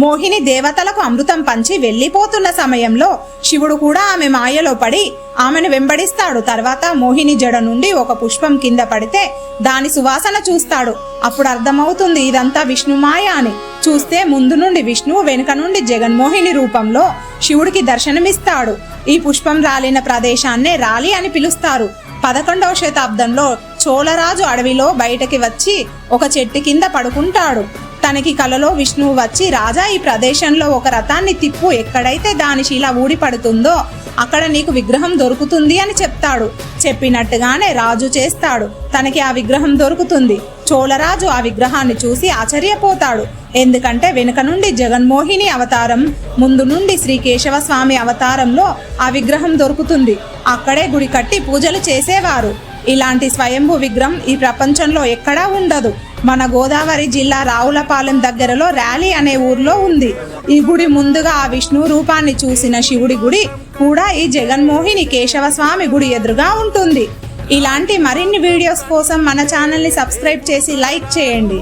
మోహిని దేవతలకు అమృతం పంచి వెళ్లిపోతున్న సమయంలో శివుడు కూడా ఆమె మాయలో పడి ఆమెను వెంబడిస్తాడు. తర్వాత మోహిని జడ నుండి ఒక పుష్పం కింద పడితే దాని సువాసన చూస్తాడు. అప్పుడు అర్థమవుతుంది ఇదంతా విష్ణు మాయ అని. చూస్తే ముందు నుండి విష్ణువు, వెనుక నుండి జగన్మోహిని రూపంలో శివుడికి దర్శనమిస్తాడు. ఈ పుష్పం రాలిన ప్రదేశాన్నే రాలి అని పిలుస్తారు. 11వ శతాబ్దంలో చోళరాజు అడవిలో బయటకి వచ్చి ఒక చెట్టు కింద పడుకుంటాడు. తనకి కలలో విష్ణువు వచ్చి, రాజా, ఈ ప్రదేశంలో ఒక రథాన్ని తిప్పు, ఎక్కడైతే దాని శిల ఊడి పడుతుందో అక్కడ నీకు విగ్రహం దొరుకుతుంది అని చెప్తాడు. చెప్పినట్టుగానే రాజు చేస్తాడు. తనకి ఆ విగ్రహం దొరుకుతుంది. చోళరాజు ఆ విగ్రహాన్ని చూసి ఆశ్చర్యపోతాడు. ఎందుకంటే వెనుక నుండి జగన్మోహిని అవతారం, ముందు నుండి శ్రీ కేశవ స్వామి అవతారంలో ఆ విగ్రహం దొరుకుతుంది. అక్కడే గుడి కట్టి పూజలు చేసేవారు. ఇలాంటి స్వయంభూ విగ్రహం ఈ ప్రపంచంలో ఎక్కడా ఉండదు. మన గోదావరి జిల్లా రావులపాలెం దగ్గరలో ర్యాలీ అనే ఊర్లో ఉంది. ఈ గుడి ముందుగా ఆ విష్ణు రూపాన్ని చూసిన శివుడి గుడి కూడా ఈ జగన్మోహిని కేశవ స్వామి గుడి ఎదురుగా ఉంటుంది. ఇలాంటి మరిన్ని వీడియోస్ కోసం మన ఛానల్ని సబ్స్క్రైబ్ చేసి లైక్ చేయండి.